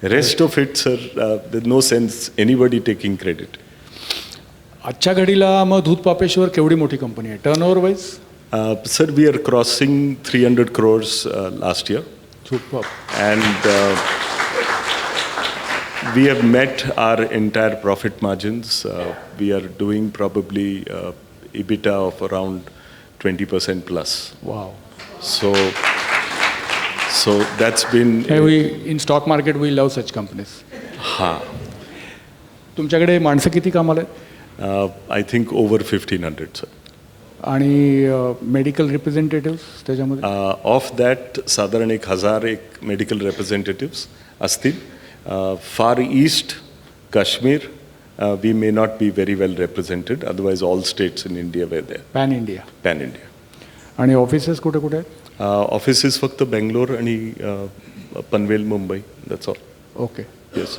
Rest of it, sir, there's no sense anybody taking credit. आजच्या घडीला मग दूध पापेश्वर केवढी मोठी कंपनी आहे turnover wise? Sir, we are crossing 300 crores last year. Superb. And we have met our entire profit margins. We are doing probably EBITDA of around 20% plus. Wow. So that's been... In stock market we love such companies. Ha. तुमच्याकडे माणसं किती कामाला आहेत? I think over 1,500, sir. आणि medical representatives त्याच्यामध्ये? Of that साधारण 1,000 medical representatives असतील. Far east Kashmir we may not be very well represented, otherwise all states in India were there. Pan India. Pan India. आणि ऑफिसेस कुठे कुठे आहेत? Offices फक्त बेंगलोर आणि Panvel, Mumbai, that's all. Okay. Yes.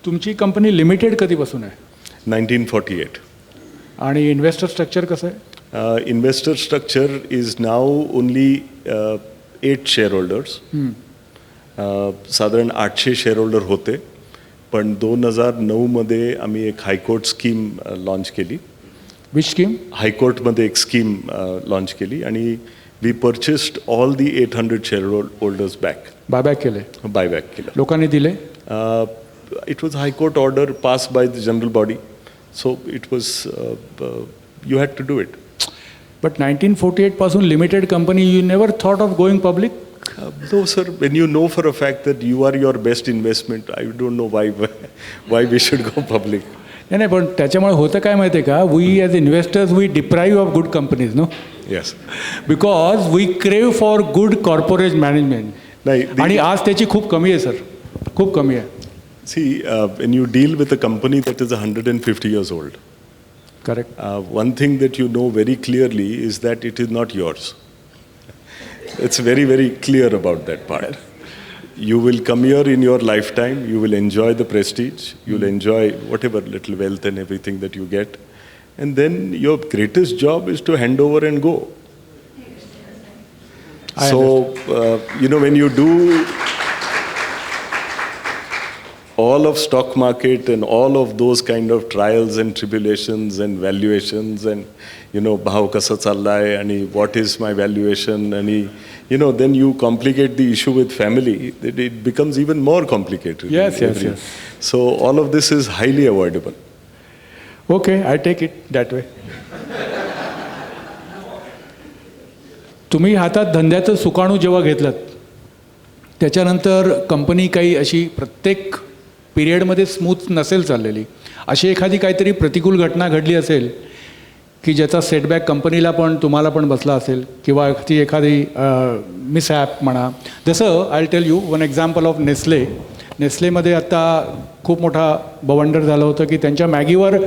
तुमची कंपनी लिमिटेड कधीपासून आहे? 1948. आणि इन्व्हेस्टर स्ट्रक्चर कसं आहे? Investor structure is now only 8 shareholders. साधारण 800 शेअरहोल्डर होते, पण 2009मध्ये आम्ही एक हायकोर्ट स्कीम लॉन्च केली. Which scheme? हायकोर्टमध्ये एक स्कीम लॉन्च केली आणि we purchased all the 800 shareholders back. Buyback केले? बायबॅक केलं. लोकांनी दिले? It was high court order pass by the general body. So it was, you had to do it. But 1948 पासून limited company, you never thought of going public? No, sir. When you know for a fact that you are your best investment, I don't know why we should go public. नाही, पण त्याच्यामुळे होतं काय माहिती आहे का? We as investors, we deprive of good companies, no? Yes. Because we crave for good corporate management. नाही. आणि आज त्याची खूप कमी आहे सर, खूप कमी आहे. See, when you deal with a company that is 150 years old, correct. One thing that you know very clearly is that it is not yours. It's very, very clear about that part. You will come here in your lifetime, you will enjoy the prestige, you will enjoy whatever little wealth and everything that you get, and then your greatest job is to hand over and go. When you do all of stock market and all of those kind of trials and tribulations and valuations and bhav kasa challay and what is my valuation and then you complicate the issue with family, it becomes even more complicated. Yes. So all of this is highly avoidable. Okay, I take it that way. तुम्ही हातात धंद्याचं सुकाणू जेव्हा घेतलं त्याच्यानंतर company काही अशी प्रत्येक पिरियडमध्ये स्मूथ नसेल चाललेली, अशी एखादी काहीतरी प्रतिकूल घटना घडली असेल की ज्याचा सेटबॅक कंपनीला पण तुम्हाला पण बसला असेल, किंवा ती एखादी मिसहॅप म्हणा. जसं I tell you one example of नेस्लेमध्ये आत्ता खूप मोठा बवंडर झालं होतं की त्यांच्या मॅगीवर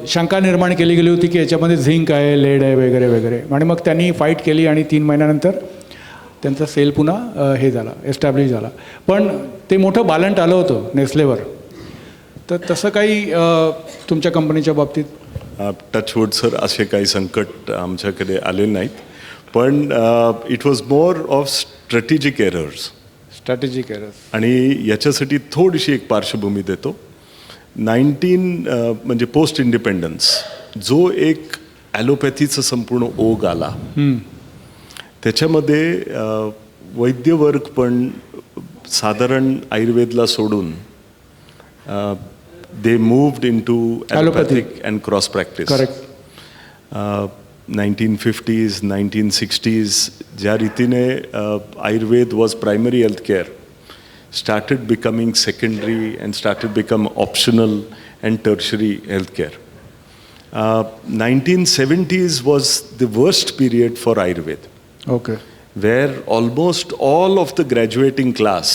शंका निर्माण केली गेली होती की याच्यामध्ये झिंक आहे, लेड आहे वगैरे वगैरे. आणि मग त्यांनी फाईट केली आणि 3 महिन्यानंतर त्यांचा सेल पुन्हा हे झाला, एस्टॅब्लिश झाला. पण ते मोठं बालंट आलं होतं नेस्लेवर. तर तसं काही तुमच्या कंपनीच्या बाबतीत? टचवूड सर, असे काही संकट आमच्याकडे आले नाहीत, पण it was more of strategic errors. आणि याच्यासाठी थोडीशी एक पार्श्वभूमी देतो. 19 पोस्ट इंडिपेंडन्स जो एक ॲलोपॅथीचं संपूर्ण ओघ आला, त्याच्यामध्ये वैद्यवर्ग पण साधारण आयुर्वेदला सोडून they moved into allopathic and cross practice. Correct. 1950s, 1960s ज्या रीतीने Ayurveda was primary health care, started becoming secondary and started become optional and tertiary healthcare. 1970s was the worst period for Ayurveda. Okay. Where almost all of the graduating class,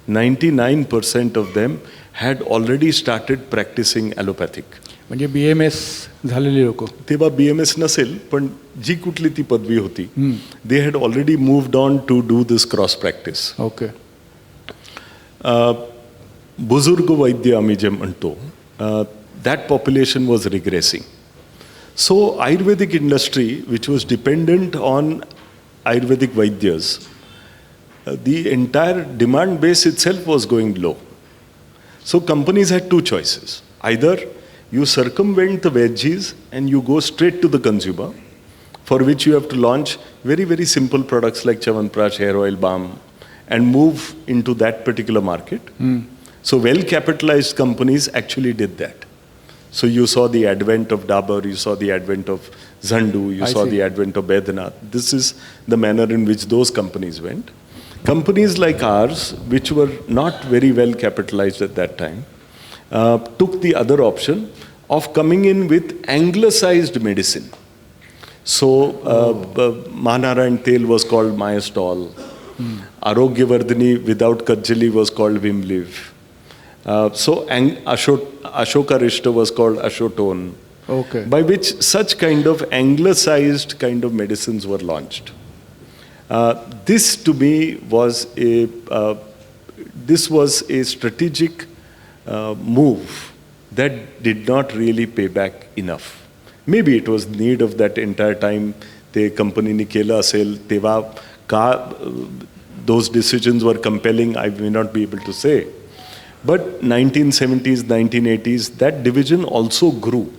99% of them had already started practicing allopathic. म्हणजे BMS झालेली लोक. तेव्हा BMS नसेल, पण जी कुठली ती पदवी होती, they had already moved on to do this cross practice. Okay. बुजुर्ग वैद्य आम्ही जे म्हणतो, that population was regressing. So Ayurvedic industry which was dependent on Ayurvedic vaidyas the entire demand base itself was going low. So companies had two choices. Either you circumvent the veggies and you go straight to the consumer, for which you have to launch very, very simple products like Chyawanprash, hair oil, balm, and move into that particular market. So well-capitalized companies actually did that. So you saw the advent of Dabur, you saw the advent of Zandu, you saw the advent of Baidyanath. This is the manner in which those companies went. Companies like ours, which were not very well capitalized at that time, took the other option of coming in with anglicized medicine. So Mahanarayan Tel was called Myostol. Arogyavardhani without Kajali was called Vimliv. So Ashoka Rishta was called Ashotone. Okay. By which such kind of anglicized kind of medicines were launched. This to me was a strategic move that did not really pay back enough. Maybe it was need of that entire time. The company Nikela Sale, Teva, those decisions were compelling. I may not be able to say, but 1970s, 1980s, that division also grew,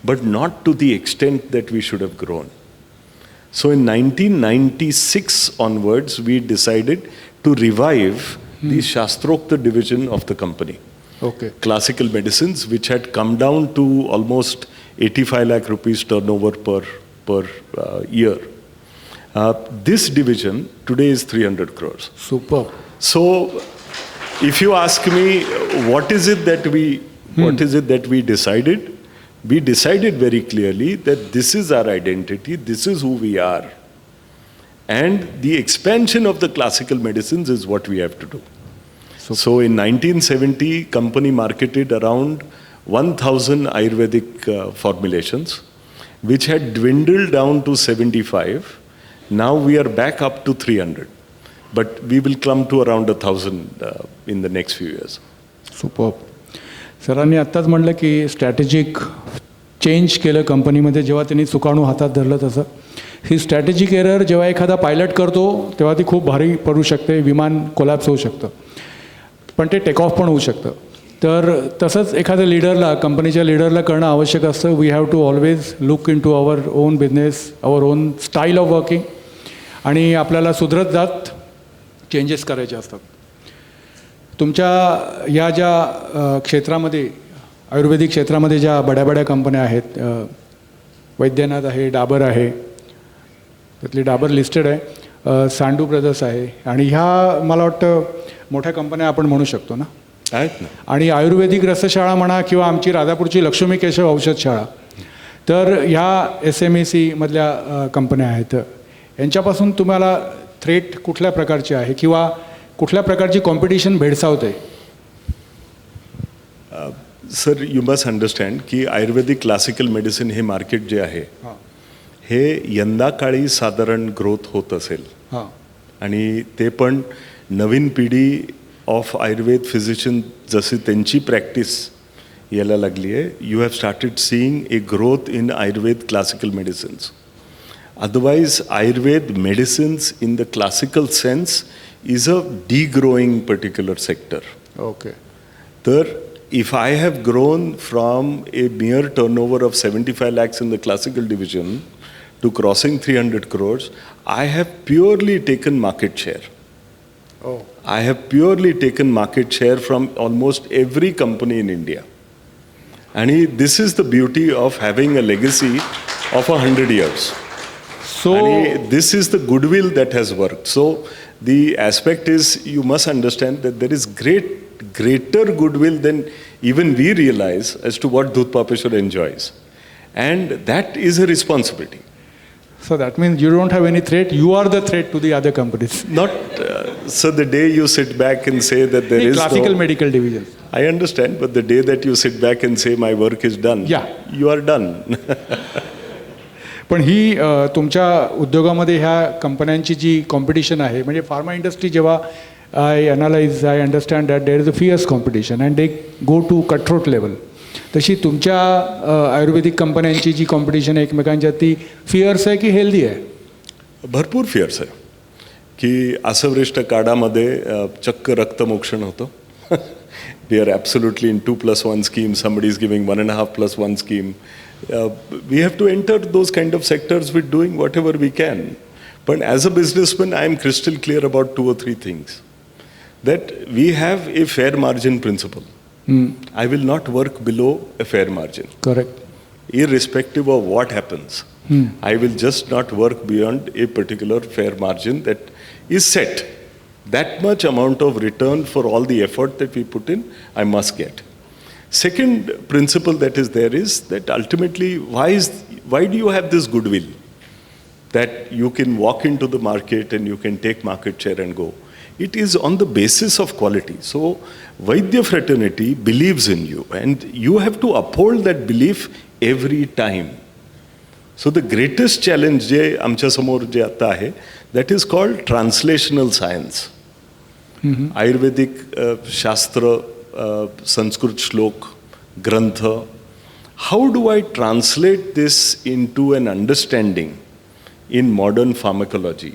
but not to the extent that we should have grown. So in 1996 onwards, we decided to revive the Shastrokta division of the company. Okay. Classical medicines, which had come down to almost 85 lakh rupees turnover per year. This division today is 300 crores. Super. So if you ask me, what is it that we decided? We decided very clearly that this is our identity, this is who we are. And the expansion of the classical medicines is what we have to do. So in 1970, company marketed around 1,000 Ayurvedic formulations, which had dwindled down to 75. Now we are back up to 300. But we will come to around 1,000 in the next few years. Super. सरांनी आत्ताच म्हटलं की strategic change केलं कंपनीमध्ये जेव्हा त्यांनी सुकाणू हातात धरलं तसं. ही स्ट्रॅटेजिक एरर जेव्हा एखादा पायलट करतो तेव्हा ती खूप भारी पडू शकते, विमान कोलॅप्स होऊ शकतं, पण ते टेक ऑफ पण होऊ शकतं. तर तसंच एखाद्या लीडरला, कंपनीच्या लीडरला करणं आवश्यक असतं. We have to always look into our own business, our own style of working, आणि आपल्याला सुधरत जात चेंजेस करायचे असतात. तुमच्या या ज्या क्षेत्रामध्ये, आयुर्वेदिक क्षेत्रामध्ये ज्या बड्या कंपन्या आहेत, वैद्यनाथ आहे, डाबर आहे, त्यातली डाबर लिस्टेड आहे, सांडू ब्रदर्स आहे, आणि ह्या मला वाटतं मोठ्या कंपन्या आपण म्हणू शकतो ना, आहेत ना. आणि आयुर्वेदिक रसशाळा म्हणा किंवा आमची राधापूरची लक्ष्मी केशव औषधशाळा, तर ह्या SMEC मधल्या कंपन्या आहेत. यांच्यापासून तुम्हाला थ्रेट कुठल्या प्रकारची आहे किंवा कुठल्या प्रकारची कॉम्पिटिशन भेडसावते? सर, यू मस्ट अंडरस्टँड की आयुर्वेदिक क्लासिकल मेडिसिन हे मार्केट जे आहे हे यंदा काळी साधारण ग्रोथ होत असेल, आणि ते पण नवीन पिढी ऑफ आयुर्वेद फिजिशियन जशी त्यांची प्रॅक्टिस यायला लागली आहे. You have started seeing a growth in Ayurveda classical medicines. Otherwise, Ayurved medicines in the classical sense is a degrowing particular sector. Okay. If I have grown from a mere turnover of 75 lakhs in the classical division to crossing 300 crores, I have purely taken market share. Oh. I have purely taken market share from almost every company in India. And this is the beauty of having a legacy of 100 years. So, and this is the goodwill that has worked. So the aspect is, you must understand that there is greater goodwill than even we realize as to what Dudh Papeshwar enjoys. And that is a responsibility. So that means you don't have any threat, you are the threat to the other companies. Not, so the day you sit back and say that there is classical medical division. I understand, but the day that you sit back and say my work is done, you are done. पण ही तुमच्या उद्योगामध्ये ह्या कंपन्यांची जी competition आहे, म्हणजे pharma industry जेव्हा I understand that there is a fierce competition and they go to cutthroat level. तशी तुमच्या आयुर्वेदिक कंपन्यांची जी कॉम्पिटिशन आहे एकमेकांच्या, ती फियर्स आहे की हेल्दी आहे? भरपूर फियर्स आहे. की असवरिष्ट काळामध्ये चक्क रक्तमोक्षण होतं. We are absolutely in 2+1 scheme, somebody is giving 1.5+1 scheme. We have to enter those kind of sectors with doing whatever we can. But as a businessman, I am crystal clear about 2 or 3 things. That we have a fair margin principle. I will not work below a fair margin. Correct. Irrespective of what happens. I will just not work beyond a particular fair margin that is set. That much amount of return for all the effort that we put in, I must get. Second principle that is there is that ultimately, why do you have this goodwill? That you can walk into the market and you can take market share and go. It is on the basis of quality. So, Vaidya fraternity believes in you and you have to uphold that belief every time. So the greatest challenge जे आमच्या समोर जे आता आहे, that is called translational science. आयुर्वेदिक शास्त्र, संस्कृत श्लोक, ग्रंथ. How do I translate this into an understanding in modern pharmacology?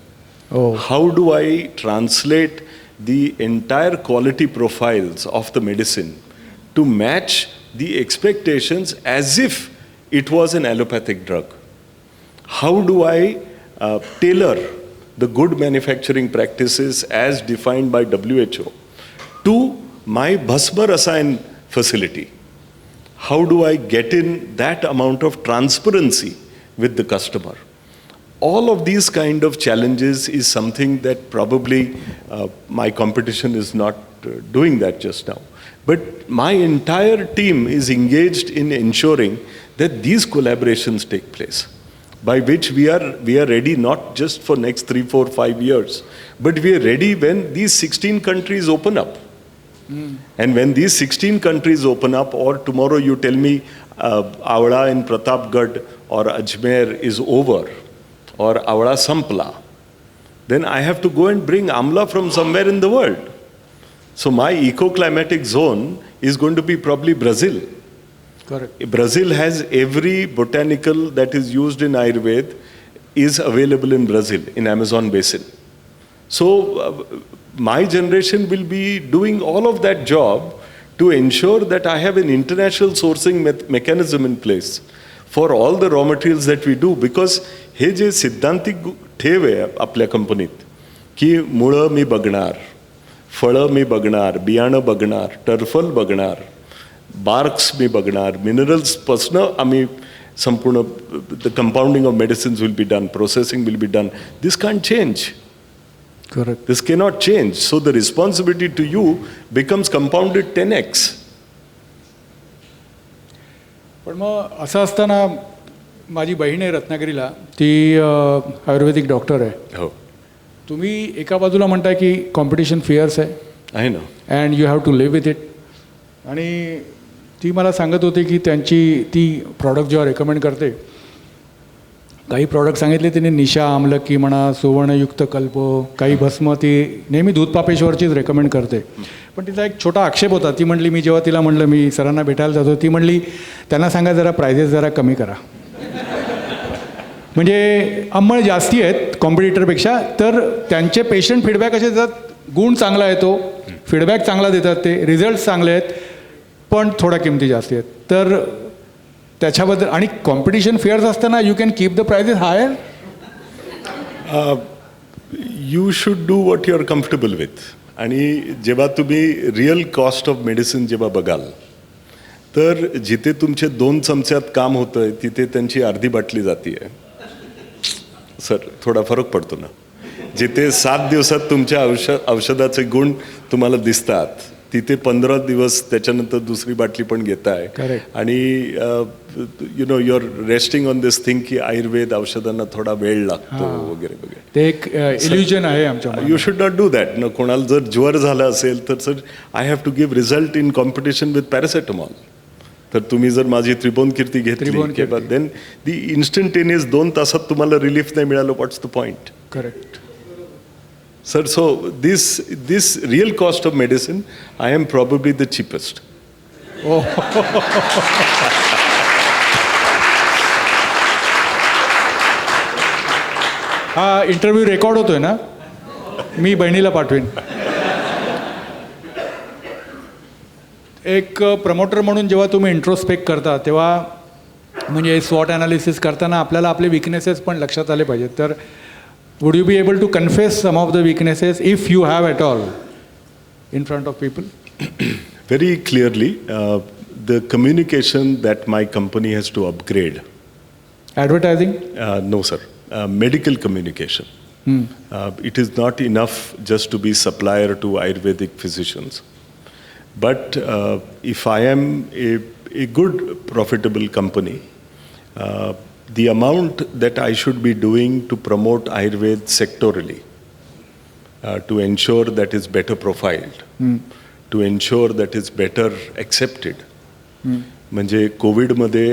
How do I translate the entire quality profiles of the medicine to match the expectations as if it was an allopathic drug? How do I tailor the good manufacturing practices as defined by WHO to my Bhasma Rasayan facility? How do I get in that amount of transparency with the customer? All of these kind of challenges is something that probably my competition is not doing that just now. But my entire team is engaged in ensuring that these collaborations take place, by which we are ready not just for next 3, 4, 5 years, but we are ready when these 16 countries open up. And when these 16 countries open up, or tomorrow you tell me Avada in Pratapgarh or Ajmer is over, or Avada Sampla, then I have to go and bring Amla from somewhere in the world. So my eco-climatic zone is going to be probably Brazil. Correct. Brazil has every botanical that is used in Ayurveda is available in Brazil, in Amazon basin. So my generation will be doing all of that job to ensure that I have an international sourcing mechanism in place for all the raw materials that we do. Because हे जे सिद्धांतिक ठेव आहे आपल्या कंपनीत की मुळं मी बघणार, फळं मी बघणार, बियाणं बघणार, टर्फल बघणार, बार्क्स मी बघणार, मिनरल्सपासनं आम्ही संपूर्ण the compounding of medicines will be done, processing will be done. This can't change. Correct. This cannot change. So the responsibility to you becomes compounded 10x. पण मग असं असताना माझी बहीण आहे रत्नागिरीला, ती आयुर्वेदिक डॉक्टर आहे. हो. तुम्ही एका बाजूला म्हणताय की कॉम्पिटिशन फिअर्स आहे ना. And you have to live with it. आणि ती मला सांगत होती की ती प्रॉडक्ट जेव्हा रेकमेंड करते, काही प्रॉडक्ट सांगितले तिने, निशा आमलकी म्हणा, सुवर्णयुक्त कल्प, काही भस्म, ती नेहमी दूध पापेश्वरचीच रेकमेंड करते. पण तिचा एक छोटा आक्षेप होता. ती म्हणली, मी जेव्हा तिला म्हणलं मी सरांना भेटायला जातो, ती म्हणली त्यांना सांगा जरा प्रायझेस जरा कमी करा. म्हणजे अंमळ जास्ती आहेत कॉम्पिटिटरपेक्षा, तर त्यांचे पेशंट फीडबॅक असे देतात, गुण चांगला येतो, फीडबॅक चांगला देतात, ते रिझल्ट चांगले आहेत, पण थोड्या किमती जास्ती आहेत. तर त्याच्याबद्दल, आणि कॉम्पिटिशन फेअर्स असताना you can keep the prices higher. You should do what you are comfortable with. आणि जेव्हा तुम्ही रिअल कॉस्ट ऑफ मेडिसिन जेव्हा बघाल, तर जिथे तुमचे 2 चमच्यात काम होतं आहे तिथे त्यांची अर्धी बाटली जाती आहे. सर, थोडा फरक पडतो ना. जिथे 7 दिवसात तुमच्या औषधाचे गुण तुम्हाला दिसतात, तिथे 15 दिवस त्याच्यानंतर दुसरी बाटली पण घेताय. आणि you know you are resting on this thing की आयुर्वेद औषधांना थोडा वेळ लागतो वगैरे वगैरे. ते एक इल्युजन आहे आमच्या. You should not do that. न कोणाला जर ज्वर झाला असेल तर sir I have to give result in competition with paracetamol. तर तुम्ही जर माझी त्रिभुवन कीर्ती घेतली, देन दी इन्स्टंटेनियस 2 तासात तुम्हाला रिलीफ नाही मिळालं, what's the point. Correct. Sir, so this real cost of medicine, I am probably the cheapest. Oh. हा इंटरव्ह्यू रेकॉर्ड होतोय ना? मी बहिणीला पाठवेन. एक प्रमोटर म्हणून जेव्हा तुम्ही इंट्रोस्पेक्ट करता तेव्हा म्हणजे स्वॉट ॲनालिसिस करताना आपल्याला आपले विकनेसेस पण लक्षात आले पाहिजेत. तर would you be able to confess some of the weaknesses if you have at all in front of people? Very clearly, the communication that my company has to upgrade. Advertising? No, sir. Medical communication. It is not enough just to be supplier to Ayurvedic physicians. But if I am a good, profitable company, the amount that I should be doing to promote Ayurveda sectorally, to ensure that it's better profiled, to ensure that it's better accepted. म्हणजे कोविडमध्ये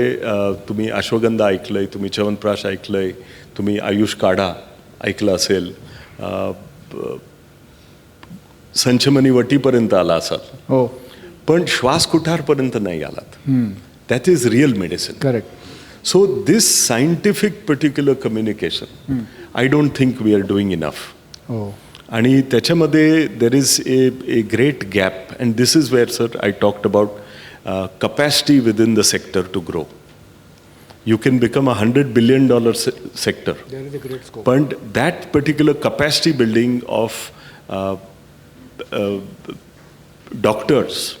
तुम्ही अश्वगंधा ऐकलंय, तुम्ही च्यवनप्राश ऐकलंय, तुम्ही आयुष काढा ऐकलं असेल, संचमनी वटीपर्यंत आला असाल, हो, पण श्वास कुठारपर्यंत नाही आलात. That is real medicine. Correct. So this scientific particular communication I don't think we are doing enough. हो. आणि त्याच्यामध्ये there is a great gap, and this is where sir I talked about capacity within the sector to grow. You can become $100 billion sector, but that particular capacity building of doctors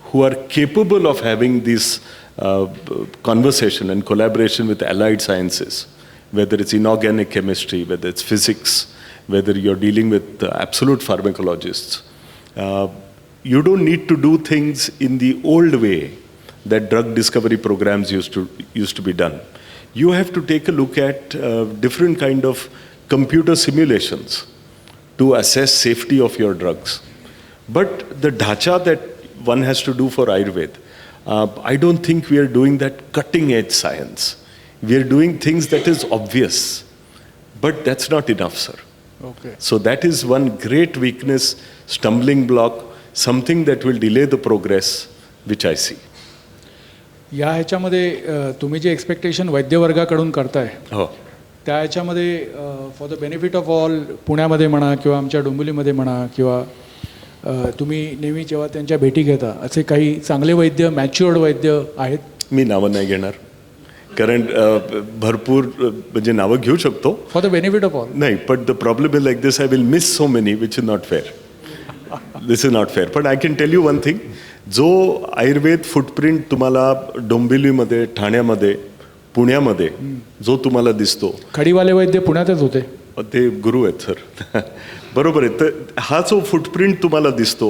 who are capable of having this conversation and collaboration with allied sciences, whether it's inorganic chemistry, whether it's physics, whether you're dealing with absolute pharmacologists. You don't need to do things in the old way that drug discovery programs used to be done. You have to take a look at different kind of computer simulations to assess safety of your drugs. But the dhacha that one has to do for Ayurveda, I don't think we are doing that cutting edge science. We are doing things that is obvious, but that's not enough, sir. Okay. So that is one great weakness, stumbling block, something that will delay the progress, which I see. या ह्याच्यामध्ये तुम्ही जे expectation वैद्यवर्गाकडून करताय, हो, त्या ह्याच्यामध्ये for the benefit of all, पुण्यामध्ये म्हणा किंवा आमच्या डोंबिवलीमध्ये म्हणा किंवा तुम्ही नेहमी जेव्हा त्यांच्या भेटी घेता, असे काही चांगले वैद्य, मॅच्युअर्ड वैद्य आहेत? मी नावं नाही घेणार, कारण भरपूर म्हणजे नावं घेऊ शकतो for the benefit of all. नाही, but the problem is like this, I will miss so many which is not fair. This is not fair. पण I can tell you one thing, जो आयुर्वेद फुटप्रिंट तुम्हाला डोंबिवलीमध्ये, ठाण्यामध्ये, पुण्यामध्ये जो तुम्हाला दिसतो, खडीवाले वैद्य पुण्यातच होते, ते गुरु आहेत सर. बरोबर आहे. तर हा जो फुटप्रिंट तुम्हाला दिसतो,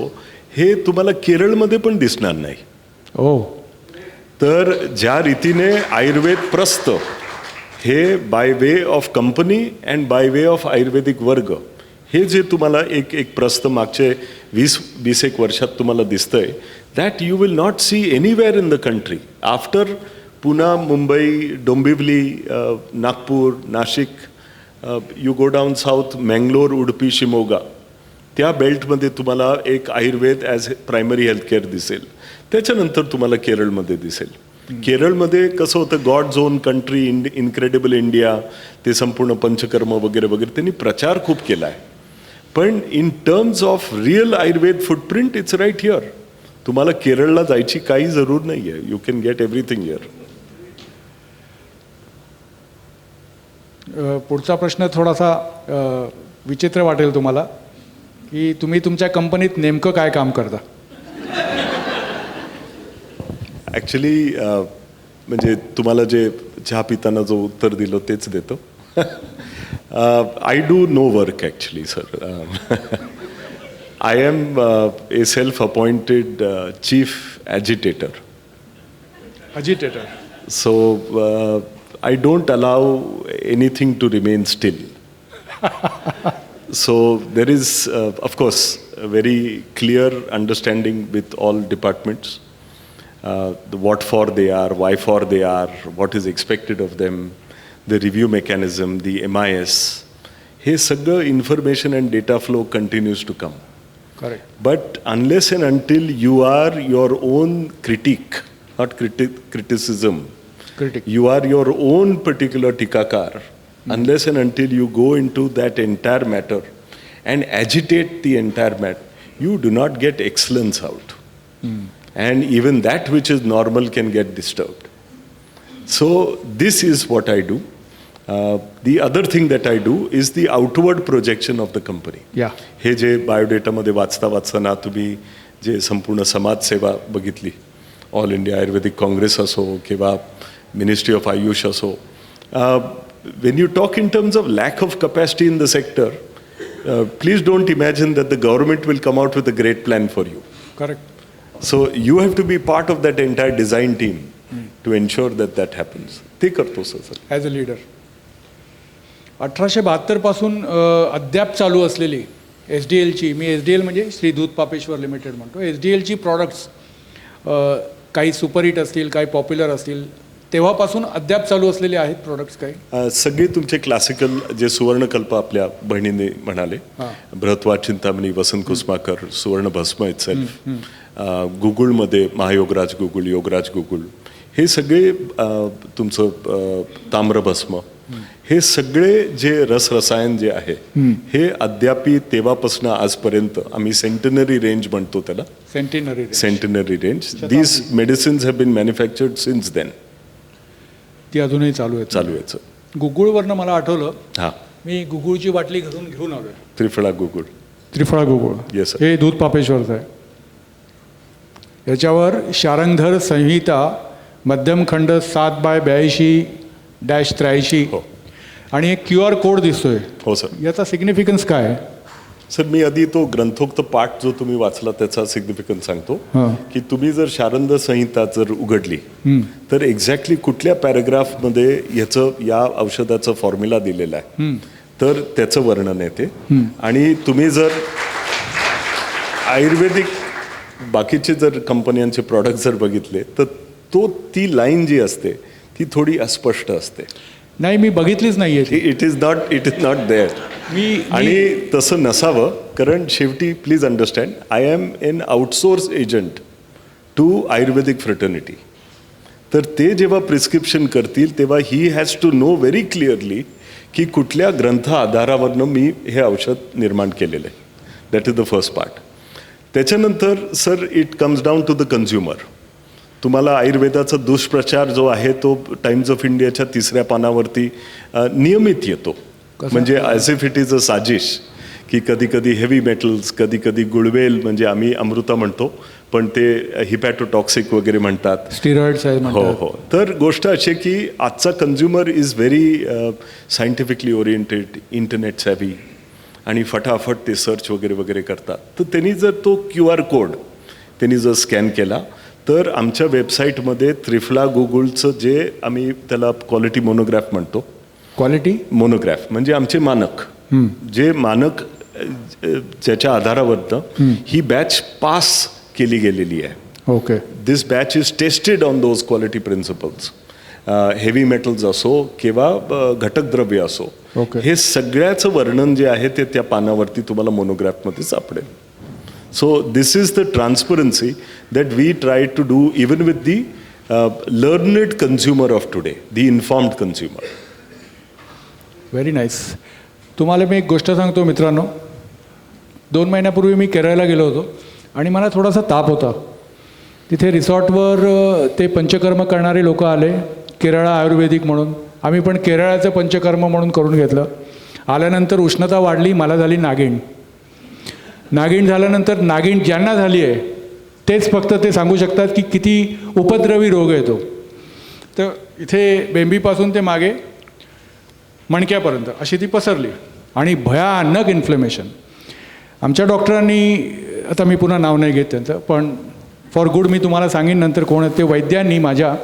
हे तुम्हाला केरळमध्ये पण दिसणार नाही. हो. तर ज्या रीतीने आयुर्वेद प्रस्थ हे by way of company and by way of Ayurvedic वर्ग, हे जे तुम्हाला एक प्रस्थ मागचे 20-21 वर्षात तुम्हाला दिसतंय, that you will not see anywhere in the country after Pune, Mumbai, Dombivli, Nagpur, Nashik. You go down south, Mangalore, Udupi, Shimoga, त्या बेल्टमध्ये तुम्हाला एक आयुर्वेद ॲज प्रायमरी हेल्थकेअर दिसेल. त्याच्यानंतर तुम्हाला केरळमध्ये दिसेल. केरळमध्ये कसं होतं, God's own country, incredible India, ते संपूर्ण पंचकर्म वगैरे वगैरे त्यांनी प्रचार खूप केला आहे. पण in terms of real Ayurveda footprint it's right here. तुम्हाला केरळला जायची काही जरूर नाही आहे. You can get everything here. पुढचा प्रश्न थोडासा विचित्र वाटेल तुम्हाला, की तुम्ही तुमच्या कंपनीत नेमकं काय काम करता? ॲक्च्युली म्हणजे तुम्हाला जे चहा पिताना जो उत्तर दिलं तेच देतो. I do no work actually sir. I am a self appointed chief agitator. Agitator. So I don't allow anything to remain still. So there is, of course, a very clear understanding with all departments, what for they are, why for they are, what is expected of them, the review mechanism, the MIS. Hey, sagga information and data flow continues to come. Correct. But unless and until you are your own critique, not criticism, critic. You are your own particular tikakar. Unless and until you go into that entire matter and agitate the entire mat, you do not get excellence out. And even that which is normal can get disturbed. So this is what I do. The other thing that I do is the outward projection of the company. Yeah. हे जे बायोडेटामध्ये वाचताना तुम्ही जे संपूर्ण समाजसेवा बघितली, all India आयुर्वेदिक काँग्रेस असो किंवा मिनिस्ट्री ऑफ आयुष असो, when you talk in terms of lack of capacity in the sector, please don't imagine that the government will come out with a great plan for you. Correct. So you have to be part of that entire design team to ensure that that happens. ते करतो sir. As a leader 1872 पासून अद्याप चालू असलेली SDLची, मी SDL म्हणजे श्री दूध Papeshwar limited म्हणतो, SDLची products काही सुपरहिट असतील, काही पॉप्युलर असतील, तेव्हापासून अद्याप चालू असलेले आहेत प्रॉडक्ट्स काही? सगळे तुमचे क्लासिकल जे सुवर्णकल्प आपल्या बहिणीने म्हणाले, बृहत्वा चिंतामणी, वसंत कुसमाकर, सुवर्ण भस्म इटसेल्फ, गुगुळमध्ये महायोगराज गुगुळ, योगराज गुगुळ, हे सगळे तुमचं ताम्रभस्म, हे सगळे जे रसरसायन जे आहे हे अद्यापी तेव्हापासून आजपर्यंत आम्ही सेंटनरी रेंज म्हणतो त्याला, centenary range, these medicines have been manufactured since then. ती अजूनही चालू आहे. गुगुळवरनं मला आठवलं, हां, मी गुगुळची बाटली घेऊन आलो. त्रिफळा गुगुळ. येस, हे दूध पापेश्वरचं आहे. याच्यावर शारंगधर संहिता मध्यम खंड 7/82/83 आणि एक QR कोड दिसतोय. हो सर. याचा सिग्निफिकन्स काय आहे? सर, मी आधी तो ग्रंथोक्त पाठ जो तुम्ही वाचला त्याचा सिग्निफिकन्स सांगतो की तुम्ही जर शारंद संहिता जर उघडली तर एक्झॅक्टली कुठल्या पॅराग्राफमध्ये या औषधाचं फॉर्म्युला दिलेला आहे तर त्याचं वर्णन येते. आणि तुम्ही जर आयुर्वेदिक बाकीचे जर कंपन्यांचे प्रॉडक्ट जर बघितले तर ती लाईन जी असते ती थोडी अस्पष्ट असते. नाही, मी बघितलीच नाही आहे. It is not there. आणि तसं नसावं, कारण शेवटी please understand, I am an outsource agent to Ayurvedic fraternity. तर ते जेव्हा प्रिस्क्रिप्शन करतील तेव्हा he has to know very clearly की कुठल्या ग्रंथ आधारावरनं मी हे औषध निर्माण केलेलं आहे. That is the first part. त्याच्यानंतर sir it comes down to the consumer. तुम्हाला आयुर्वेदाचा दुष्प्रचार जो आहे तो टाइम्स ऑफ इंडियाच्या 3ऱ्या पानावरती नियमित येतो. म्हणजे ॲज इफ इट इज अ साजिश की कधी कधी हेवी मेटल्स, कधी कधी गुळवेल म्हणजे आम्ही अमृता म्हणतो पण ते हिपॅटोटॉक्सिक वगैरे म्हणतात, स्टिरॉइड्स आहे. हो. तर गोष्ट अशी की आजचा consumer is very scientifically oriented, internet savvy, आणि फटाफट ते सर्च वगैरे करतात. तर त्यांनी जर तो QR कोड त्यांनी जर स्कॅन केला तर आमच्या वेबसाईटमध्ये त्रिफळा गुगुळचं जे आम्ही त्याला क्वालिटी मोनोग्राफ म्हणतो, क्वालिटी मोनोग्राफ म्हणजे आमचे मानक, जे मानक ज्याच्या आधारावरनं ही बॅच पास केली गेलेली आहे. Okay. This batch is tested on those quality principles. Heavy metals असो किंवा घटक द्रव्य असो, हे सगळ्याचं वर्णन जे आहे ते त्या पानावरती तुम्हाला मोनोग्राफमध्ये सापडेल. So this is the transparency that we try to do even with the learned consumer of today, the informed consumer. Very nice. तुम्हाला मी एक गोष्ट सांगतो मित्रांनो. 2 महिन्यापूर्वी मी केरळला गेलो होतो आणि मला थोडासा ताप होता. तिथे रिसॉर्टवर ते पंचकर्म करणारे लोक आले, केरळा आयुर्वेदिक म्हणून. आम्ही पण केरळाचं पंचकर्म म्हणून करून घेतलं. आल्यानंतर उष्णता वाढली, मला झाली नागिण. नागिण झाल्यानंतर, नागिण ज्यांना झाली आहे तेच फक्त ते सांगू शकतात की किती उपद्रवी रोग आहे तो. तर इथे बेंबीपासून ते मागे मणक्यापर्यंत अशी ती पसरली आणि भयानक इन्फ्लेमेशन. आमच्या डॉक्टरांनी, आता मी पुन्हा नाव नाही घेत त्यांचं, पण फॉर गुड मी तुम्हाला सांगेन नंतर कोण आहेत ते, वैद्यांनी माझ्या,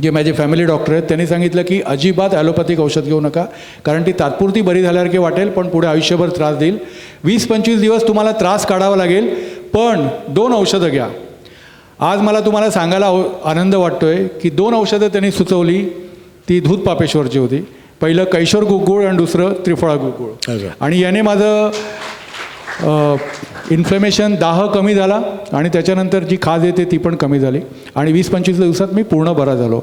जे माझे फॅमिली डॉक्टर आहेत, त्यांनी सांगितलं की अजिबात ॲलोपॅथिक औषध घेऊ नका, कारण ती तात्पुरती बरी झाल्यासारखी वाटेल पण पुढे आयुष्यभर त्रास देईल. 20-25 दिवस तुम्हाला त्रास काढावा लागेल, पण 2 औषधं घ्या. आज मला तुम्हाला सांगायला आनंद वाटतो आहे की 2 औषधं त्यांनी सुचवली, ती दूध पापेश्वरची होती. पहिलं कैशोर गुगुळ आणि दुसरं त्रिफळा गुगुळ. आणि याने माझं इन्फ्लेमेशन, दाह कमी झाला आणि त्याच्यानंतर जी खाज येते ती पण कमी झाली आणि 20-25 दिवसात मी पूर्ण बरा झालो.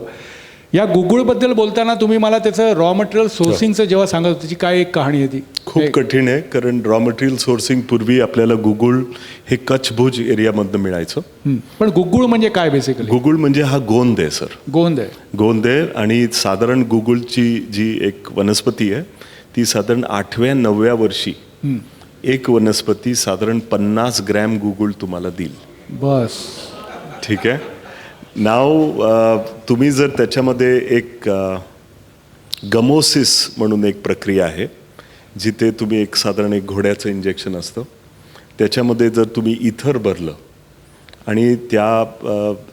या गुगुळबद्दल बोलताना तुम्ही मला त्याचं रॉ मटेरियल सोर्सिंगचं जेव्हा सांगत होते, त्याची काय एक कहाणी आहे ती? खूप कठीण आहे, कारण रॉ मटेरियल सोर्सिंग पूर्वी आपल्याला गुगुळ हे कच्छ भुज एरियामधनं मिळायचं. पण गुगुळ म्हणजे काय बेसिकली? गुगुळ म्हणजे हा गोंद आहे सर. गोंद आहे. गोंद आहे. आणि साधारण गुगुळची जी एक वनस्पती आहे ती साधारण 8व्या-9व्या वर्षी एक वनस्पती साधारण 50 ग्रॅम गुगुळ तुम्हाला देईल. बस. ठीक आहे. नाव तुम्ही जर त्याच्यामध्ये एक गमोसिस म्हणून एक प्रक्रिया आहे, जिथे तुम्ही एक साधारण एक घोड्याचं इंजेक्शन असतं, त्याच्यामध्ये जर तुम्ही इथर भरलं आणि त्या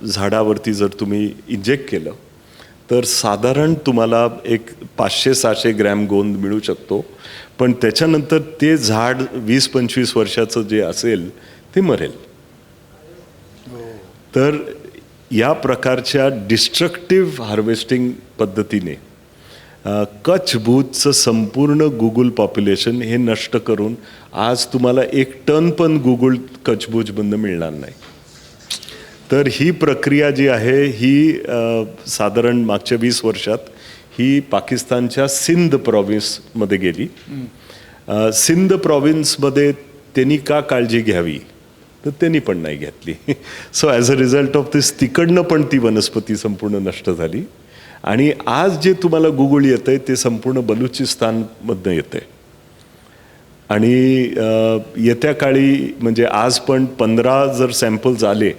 झाडावरती जर तुम्ही इंजेक्ट केलं तर साधारण तुम्हाला एक 500-600 ग्रॅम गोंद मिळू शकतो. पण त्याच्यानंतर ते झाड 20-25 वर्षाचं जे असेल ते मरेल. तर या प्रकारच्या डिस्ट्रक्टिव्ह हार्वेस्टिंग पद्धतीने कच्छ भुजचं संपूर्ण गुगुल पॉप्युलेशन हे नष्ट करून आज तुम्हाला 1 टन पण गुगुळ कच्छ भुजमधनं मिळणार नाही. तर ही प्रक्रिया जी आहे ही साधारण मागच्या 20 वर्षात ही पाकिस्तानच्या सिंध प्रॉव्हिन्समध्ये गेली. सिंध प्रॉव्हिन्समध्ये त्यांनी का काळजी घ्यावी तर त्यांनी पण नाही घेतली. So as a result of this तिकडनं पण ती वनस्पती संपूर्ण नष्ट झाली. आणि आज जे तुम्हाला गुगुळ येतं आहे ते संपूर्ण बलुचिस्तानमधनं येतं आहे. आणि येत्या काळी म्हणजे आज पण 15 जर सॅम्पल्स आले,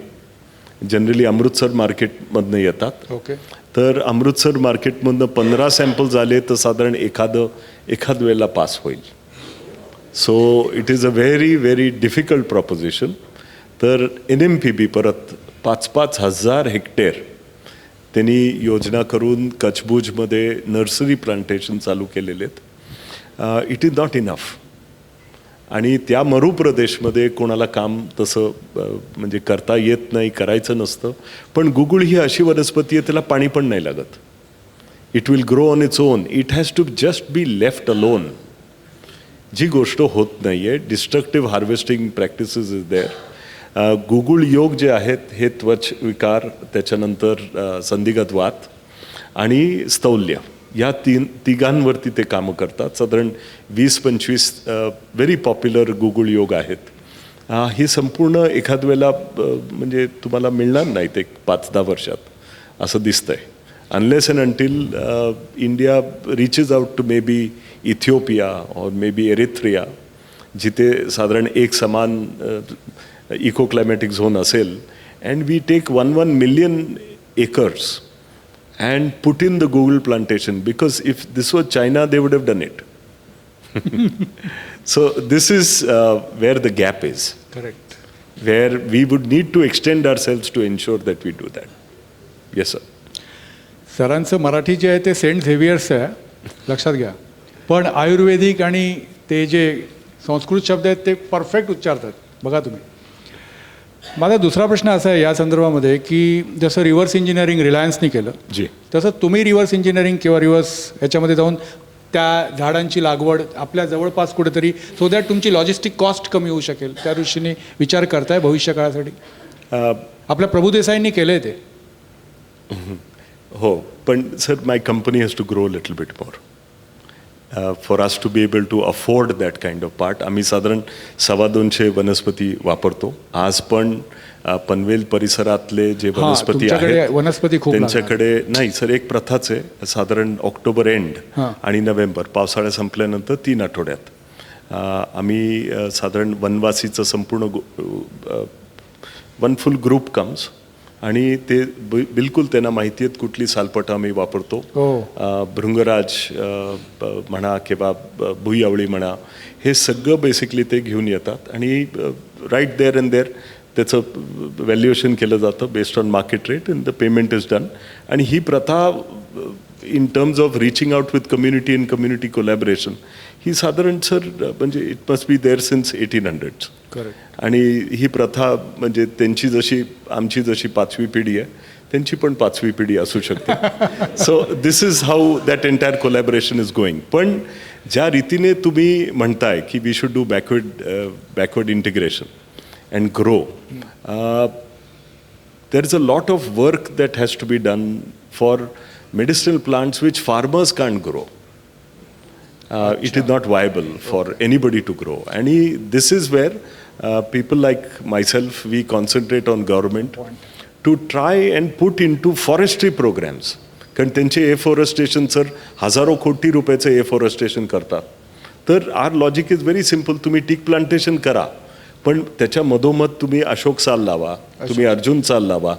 जनरली अमृतसर मार्केटमधनं येतात. ओके. तर अमृतसर मार्केटमधनं 15 सॅम्पल्स आले तर साधारण एखाद वेळेला पास होईल. So it is a very very difficult proposition. तर NMPB परत 5-5 हजार हेक्टर त्यांनी योजना करून कच्छ भुजमध्ये नर्सरी प्लांटेशन चालू केलेले आहेत. It is not enough. आणि त्या मरुप्रदेशमध्ये कोणाला काम तसं म्हणजे करता येत नाही, करायचं नसतं. पण गुगुळ ही अशी वनस्पती आहे त्याला पाणी पण नाही लागत. It will grow on its own. It has to just be left alone. जी गोष्ट होत नाही आहे. Destructive harvesting practices is there. गुगुळ योग जे आहेत हे त्वच विकार, त्याच्यानंतर संधिगत वात आणि स्थौल्य या तिघांवरती ते कामं करतात. साधारण 20-25 व्हेरी पॉप्युलर गुगुळ योग आहेत. ही संपूर्ण एखाद वेळेला म्हणजे तुम्हाला मिळणार नाहीत एक 5-10 वर्षात असं दिसतंय. Unless and until India reaches out to may be Ethiopia or may be Eritrea, जिथे साधारण एक समान इको क्लायमॅटिक झोन असेल, and we take 1 million acres and put in the Google plantation, because if this was China, they would have done it. So this is where the gap is. Correct. Where we would need to extend ourselves to ensure that we do that. Yes, sir. सरांचं मराठी जे आहे ते Saint Xavier's आहे, लक्षात घ्या. पण आयुर्वेदिक आणि ते जे संस्कृत शब्द आहेत ते परफेक्ट उच्चारतात. बघा तुम्ही. माझा दुसरा प्रश्न असा आहे या संदर्भामध्ये की जसं रिव्हर्स इंजिनिअरिंग रिलायन्सनी केलं जी, तसं तुम्ही रिव्हर्स इंजिनिअरिंग किंवा रिव्हर्स ह्याच्यामध्ये जाऊन त्या झाडांची लागवड आपल्या जवळपास कुठेतरी, सो दॅट तुमची लॉजिस्टिक कॉस्ट कमी होऊ शकेल, त्या दृष्टीने विचार करताय भविष्यकाळासाठी? आपल्या प्रभुदेसाईंनी केलं आहे ते. हो, पण sir my company has to grow little bit more for us to be able to afford that kind of part. आम्ही साधारण 250 वनस्पती वापरतो. आज पण पनवेल परिसरातले जे वनस्पती आहेत वनस्पती खूप त्यांच्याकडे नाही सर, एक प्रथाच आहे. साधारण ऑक्टोबर एंड आणि नोव्हेंबर, पावसाळा संपल्यानंतर 3 आठवड्यात आम्ही साधारण वनवासीचं संपूर्ण वन फुल ग्रुप कम्स आणि ते बिलकुल त्यांना माहिती आहेत कुठली सालपटं आम्ही वापरतो. भृंगराज म्हणा किंवा भुईआवळी म्हणा, हे सगळं बेसिकली ते घेऊन येतात आणि राईट देअर अँड देअर त्याचं व्हॅल्युएशन केलं जातं based on market rate and the payment is done. आणि ही प्रथा in terms of reaching out with community and community collaboration ही साधारण सर म्हणजे it must be there since 1800s. Correct. आणि ही प्रथा म्हणजे त्यांची जशी आमची जशी 5वी पिढी आहे त्यांची पण 5वी पिढी असू शकते. So this is how that entire collaboration is going. पण ज्या रीतीने तुम्ही म्हणताय की we should do backward integration and grow, there is a lot of work that has to be done for medicinal plants which farmers can't grow. It is not viable for anybody to grow. And this is where people like myself, we concentrate on government to try and put into forestry programs. कारण त्यांचे afforestation sir हजारो कोटी रुपयाचं afforestation करतात. तर our logic is very simple. तुम्ही teak plantation करा, पण त्याच्या मधोमध तुम्ही अशोक साल लावा, तुम्ही अर्जुन साल लावा,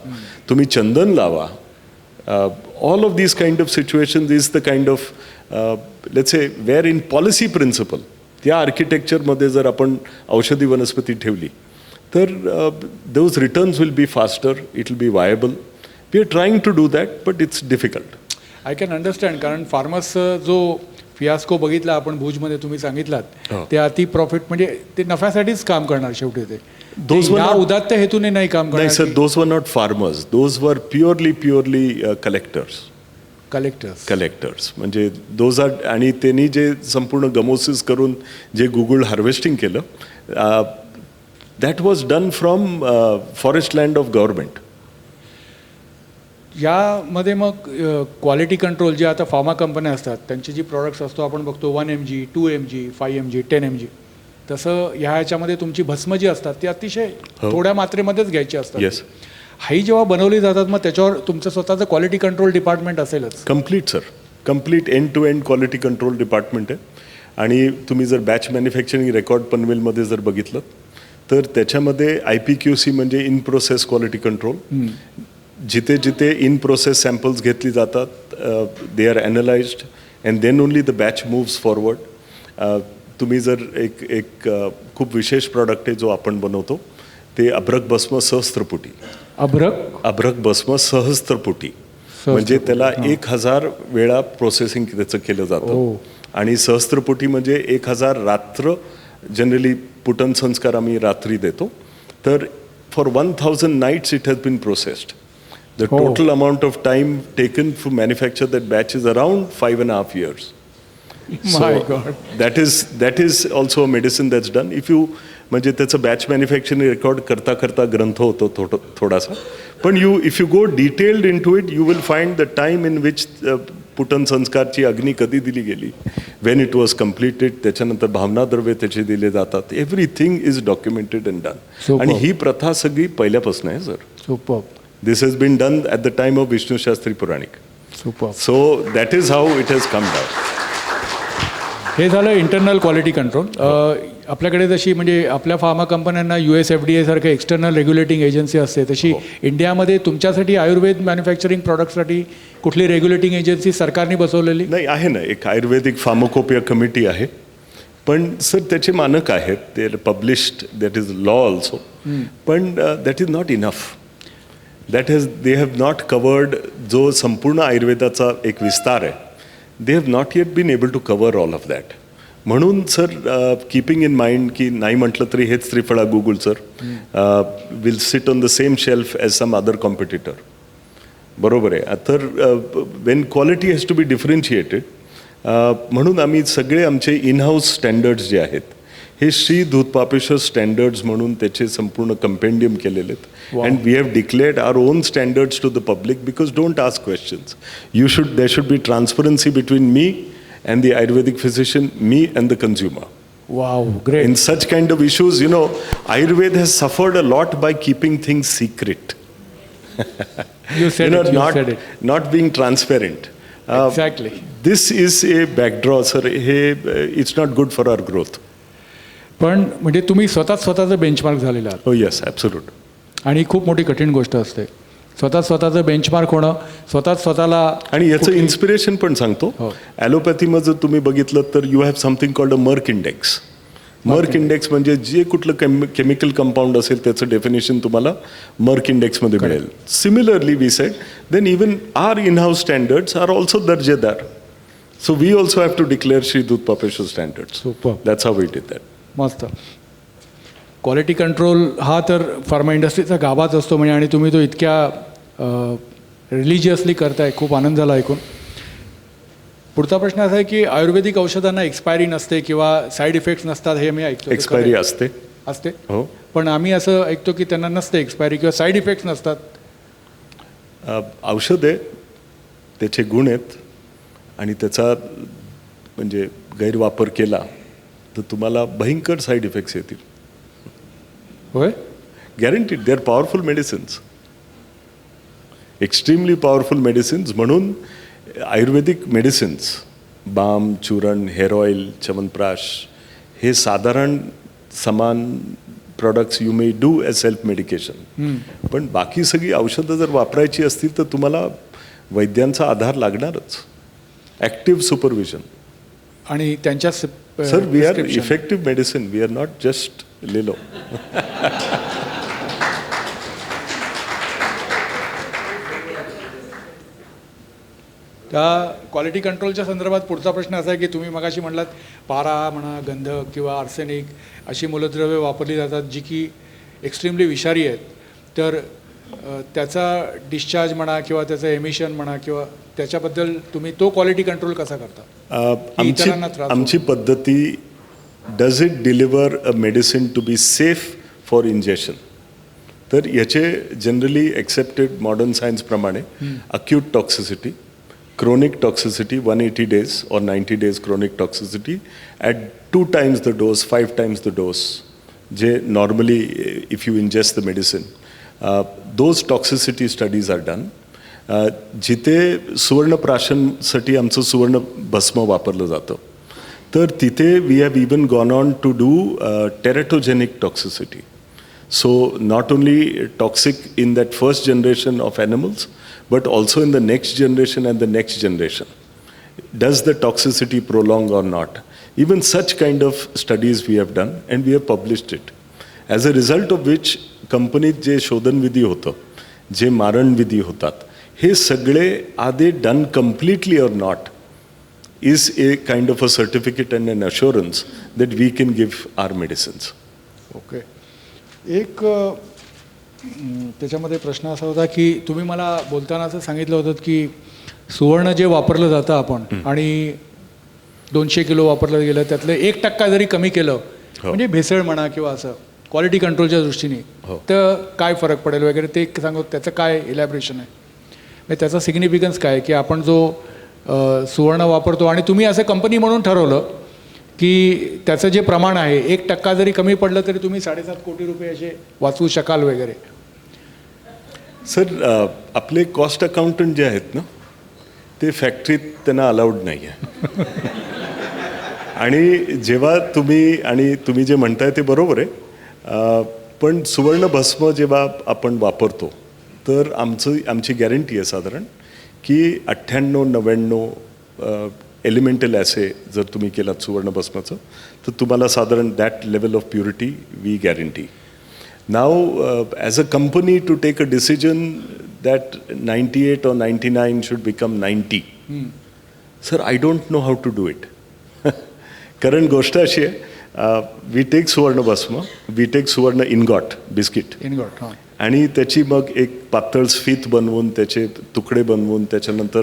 तुम्ही चंदन लावा. All of these kind of situations is the kind of let's say where in policy principle त्या आर्किटेक्चरमध्ये जर आपण औषधी वनस्पती ठेवली तर those returns will be faster, it will be viable. We are trying to do that, but it's difficult. I can understand. कारण farmers जो फियास्को बघितला आपण भुजमध्ये तुम्ही सांगितलात ते अति प्रॉफिट म्हणजे ते नफ्यासाठीच काम करणार शेवटी. ते उदात्त हेतूने नाही काम करणार. नाही sir, those were not farmers, those were purely collectors. म्हणजे दोज आर. आणि त्यांनी जे संपूर्ण गमोसिस करून जे गुगल हार्वेस्टिंग केलं that was done from forest land of government. यामध्ये मग क्वालिटी कंट्रोल जे आता फार्मा कंपन्या असतात त्यांची जी प्रॉडक्ट्स असतो आपण बघतो 1 mg 2 mg 5 mg 10 mg, तसं ह्याच्यामध्ये तुमची भस्म जी असतात ती अतिशय थोड्या मात्रेमध्येच घ्यायची असतात. येस. ही जेव्हा बनवली जातात मग त्याच्यावर तुमचं स्वतःचं क्वालिटी कंट्रोल डिपार्टमेंट असेलच. Complete sir, complete end to end quality control department आहे. आणि तुम्ही जर बॅच मॅन्युफॅक्चरिंग रेकॉर्ड पनवेलमध्ये जर बघितलं तर त्याच्यामध्ये IPQC म्हणजे इन प्रोसेस क्वालिटी कंट्रोल. जिथे जिथे इन प्रोसेस सॅम्पल्स घेतली जातात they are analysed and then only the batch moves forward. तुम्ही जर एक खूप विशेष प्रॉडक्ट आहे जो आपण बनवतो ते अभ्रक भस्म सहस्त्रपुटी. अभ्रक भस्म सहस्त्रपुटी म्हणजे त्याला 1000 वेळा प्रोसेसिंग त्याचं केलं जातं. आणि सहस्त्रपुटी म्हणजे 1000 रात्र. जनरली पुटन संस्कार आम्ही रात्री देतो. तर for 1000 nights it has been processed. The total amount of time taken to manufacture that batch is around 5.5 years. My God. That is also a medicine that's done. If you म्हणजे त्याचं batch manufacturing record करता ग्रंथ होतो थोडासा. पण if you go detailed into it you will find the time in which पुटन संस्कारची अग्नी कधी दिली गेली, वेन इट वॉज कम्प्लिटेड, त्याच्यानंतर भावनाद्रव्य त्याचे दिले जातात. Everything is documented and done. आणि ही प्रथा सगळी पहिल्यापासून आहे sir. Super. This has been done at the time of Vishnu Shastri Puranik. Super. So that is how it has come down. हे झालं इंटरनल क्वालिटी कंट्रोल. आपल्याकडे जशी म्हणजे आपल्या फार्मा कंपन्यांना USFDA सारखं एक्सटर्नल रेग्युलेटिंग एजन्सी असते तशी इंडियामध्ये तुमच्यासाठी आयुर्वेद मॅन्युफॅक्चरिंग प्रॉडक्ट्ससाठी कुठली रेग्युलेटिंग एजन्सी सरकारने बसवलेली नाही आहे ना. एक आयुर्वेदिक फार्माकोपिया कमिटी आहे. पण सर त्याचे मानक आहेत, ते published, that is law also. पण that is not enough. they have not covered जो संपूर्ण आयुर्वेदाचा एक विस्तार आहे. they have not yet been able to cover all of that. म्हणून सर कीपिंग इन माइंड की नाही म्हटलं तरी हेच Triphala Guggul sir will sit on the same shelf as some other competitor. बरोबर आहे. तर when quality has to be differentiated म्हणून आम्ही सगळे आमचे इन हाऊस स्टँडर्ड्स जे आहेत हे श्री दूध पापेश्वर स्टँडर्ड्स म्हणून त्याचे संपूर्ण कंपेंडियम केलेले आहेत. And we have declared our own standards to the public because don't ask questions. There should be transparency between me and the Ayurvedic physician, me and the consumer. Wow, great. In such kind of issues, you know, Ayurveda has suffered a lot by keeping things secret. You said it. Not being transparent. Exactly. This is a backdraw, sir. It's not good for our growth. पण म्हणजे तुम्ही स्वतःचं benchmark झालेला आहात. Oh yes, absolute. आणि खूप मोठी कठीण गोष्ट असते स्वतःचं बेंचमार्क होणं, स्वतःला. आणि याचं इन्स्पिरेशन पण सांगतो. ॲलोपॅथीमध्ये जर तुम्ही बघितलं तर you have something called a मर्क इंडेक्स. मर्क इंडेक्स म्हणजे जे कुठलं केमिकल कंपाऊंड असेल त्याचं डेफिनेशन तुम्हाला मर्क इंडेक्समध्ये मिळेल. Similarly we said then even our in house standards are also दर्जेदार. So we also have to declare Shree Dhootapapeshwar standards. That's how we did that. मस्त. क्वालिटी कंट्रोल हा तर फार्मा इंडस्ट्रीचा गाभाच असतो म्हणजे. आणि तुम्ही तो इतक्या रिलिजियसली करताय, खूप आनंद झाला ऐकून. पुढचा प्रश्न असा आहे की आयुर्वेदिक औषधांना एक्सपायरी नसते किंवा साईड इफेक्ट्स नसतात हे मी ऐकतो. एक्सपायरी असते. हो. पण आम्ही असं ऐकतो की त्यांना नसते एक्सपायरी किंवा साईड इफेक्ट्स नसतात. औषध आहे त्याचे गुण आहेत आणि त्याचा म्हणजे गैरवापर केला तर तुम्हाला भयंकर साईड इफेक्ट्स येतील. होय. Guaranteed. They are powerful medicines, extremely powerful medicines. म्हणून आयुर्वेदिक मेडिसिन्स, बाम, चूर्ण, हेअर ऑइल, च्यवनप्राश, हे साधारण समान products you may do as self medication. पण बाकी सगळी औषधं जर वापरायची असतील तर तुम्हाला वैद्यांचा आधार लागणारच, ॲक्टिव्ह सुपरविजन. आणि त्यांच्या sir, we are effective medicine, we are not just लिलो. त्या क्वालिटी कंट्रोलच्या संदर्भात पुढचा प्रश्न असा आहे की तुम्ही मगाशी म्हटलात पारा म्हणा, गंधक किंवा आर्सेनिक अशी मूलद्रव्ये वापरली जातात जी की एक्स्ट्रीमली विषारी आहेत. तर त्याचा डिस्चार्ज म्हणा किंवा त्याचं एमिशन म्हणा किंवा त्याच्याबद्दल तुम्ही तो क्वालिटी कंट्रोल कसा करता? आमची पद्धती, does it deliver a medicine to be safe for injection? तर याचे जनरली एक्सेप्टेड मॉडर्न सायन्सप्रमाणे acute toxicity, chronic toxicity 180 days or 90 days chronic toxicity at 2 times the dose, 5 times the dose, je normally if you ingest the medicine, those toxicity studies are done. जिथे सुवर्णप्राशनसाठी आमचं सुवर्ण भस्म वापरलं जातं तर तिथे we have even gone on to do teratogenic toxicity. So not only toxic in that first generation of animals, but also in the next generation and the next generation. Does the toxicity prolong or not? Even such kind of studies we have done and we have published it. As a result of which, कंपनीत जे शोधन विधी होतं, जे मारण विधी होतात, हे सगळे are they done completely or not is a kind of a certificate and an assurance that we can give our medicines. Okay. एक त्याच्यामध्ये प्रश्न असा होता की तुम्ही मला बोलताना असं सांगितलं होतं की सुवर्ण जे वापरलं जातं आपण आणि 200 किलो वापरलं गेलं त्यातलं 1% जरी कमी केलं म्हणजे भेसळ म्हणा किंवा असं क्वालिटी कंट्रोलच्या दृष्टीने तर काय फरक पडेल वगैरे ते सांगू, त्याचं काय इलॅबरेशन आहे, म्हणजे त्याचा सिग्निफिकन्स काय की आपण जो सुवर्ण वापरतो आणि तुम्ही असं कंपनी म्हणून ठरवलं की त्याचं जे प्रमाण आहे 1% जरी कमी पडलं तरी तुम्ही 7.5 कोटी रुपये असे वाचवू शकाल वगैरे. सर, आपले कॉस्ट अकाउंटंट जे आहेत ना ते फॅक्टरीत त्यांना अलाउड नाही आहे. आणि जेव्हा तुम्ही जे म्हणताय ते बरोबर आहे, पण सुवर्ण भस्म जेव्हा आपण वापरतो तर आमची गॅरंटी आहे साधारण की 98-99 एलिमेंटल ॲसे जर तुम्ही केलात सुवर्ण भस्माचं तर तुम्हाला साधारण that level of purity we guarantee. Now as a company to take a decision that 98 or 99 should become 90, sir I don't know how to do it. कारण गोष्ट अशी आहे, वी टेक सुवर्ण भस्म, वी टेक सुवर्ण इनगॉट, बिस्किट इनगॉट, आणि त्याची मग एक पातळ स्फीत बनवून त्याचे तुकडे बनवून त्याच्यानंतर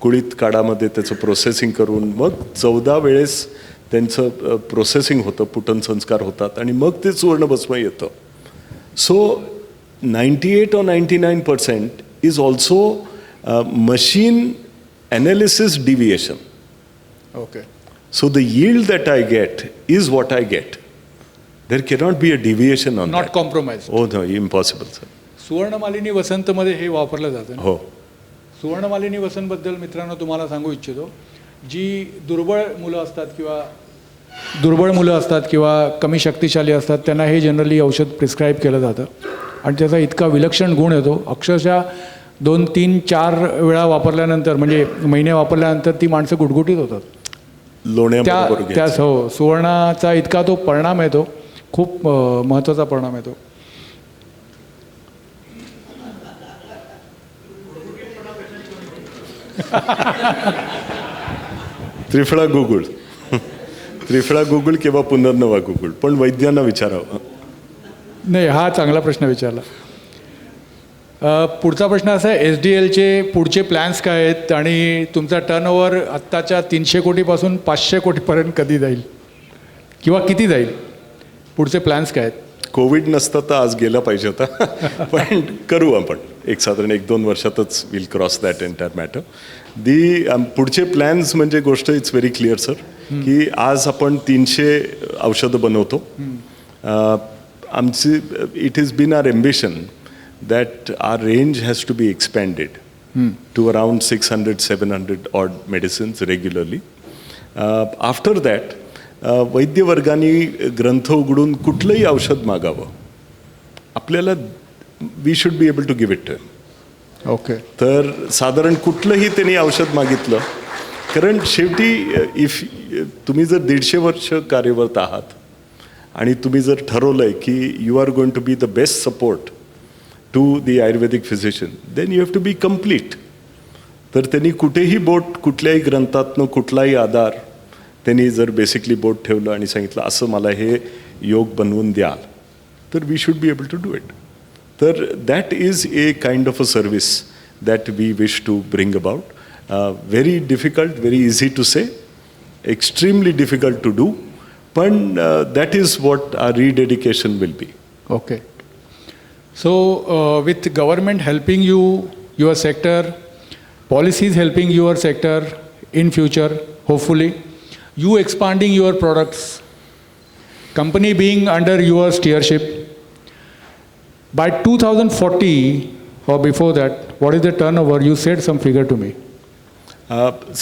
कुळीत काडामध्ये त्याचं प्रोसेसिंग करून मग 14 वेळेस त्यांचं प्रोसेसिंग होतं, पुटन संस्कार होतात आणि मग ते सुवर्णभस्म येतं. So 98 or 99% is also machine analysis deviation. Okay. So the yield that I get is what I get. There cannot be a deviation on not compromise. हो, नो, इम्पॉसिबल सर. सुवर्णमालिनी वसंतमध्ये हे वापरलं जातं. हो. सुवर्णमालिनी वसंतबद्दल मित्रांनो तुम्हाला सांगू इच्छितो, जी दुर्बळ मुलं असतात किंवा कमी शक्तिशाली असतात त्यांना हे जनरली औषध प्रिस्क्राईब केलं जातं आणि त्याचा इतका विलक्षण गुण येतो, अक्षरशः 2, 3, 4 वेळा वापरल्यानंतर म्हणजे महिने वापरल्यानंतर ती माणसं गुटगुटीत होतात. त्या हो, सुवर्णाचा इतका तो परिणाम येतो, खूप महत्त्वाचा परिणाम येतो. त्रिफळा गुगुळ किंवा पुनर्नवा गुगुळ, पण वैद्यांना विचारावं. नाही, हा चांगला प्रश्न विचारला. पुढचा प्रश्न असा आहे, SDLचे पुढचे प्लॅन्स काय आहेत आणि तुमचा टर्नओव्हर आत्ताच्या 300 कोटीपासून 500 कोटीपर्यंत कधी जाईल किंवा किती जाईल? पुढचे प्लॅन्स काय आहेत? कोविड नसतं तर आज गेला पाहिजे होता पण करू आपण साधारण 1-2 वर्षातच will cross that entire matter. पुढचे प्लॅन्स म्हणजे गोष्ट इट्स व्हेरी क्लिअर सर की आज आपण 300 औषधं बनवतो. आमची it is been our ambition that our range has to be expanded to around 600-700 odd medicines regularly. After that, वैद्यवर्गाने ग्रंथ उघडून कुठलंही औषध मागावं आपल्याला we should be able to give it to him. Okay. तर साधारण कुठलंही त्यांनी औषध मागितलं कारण शेवटी इफ तुम्ही जर 150 वर्ष कार्यरत आहात आणि तुम्ही जर ठरवलंय की you are going to be the best support to the Ayurvedic physician, then you have to be complete. तर त्यांनी कुठेही बोट कुठल्याही ग्रंथातनं कुठलाही आधार त्यांनी जर बेसिकली बोट ठेवलं आणि सांगितलं असं मला हे योग बनवून द्याल तर we should be able to do it. तर that is a kind of a service that we wish to bring about. Very difficult, very easy to say, extremely difficult to do, पण that is what our rededication will be. Okay. So, with government helping you, your sector, policies helping your sector in future, hopefully, you expanding your products, company being under your steership, by 2040 or before that, what is the turnover? You said some figure to me.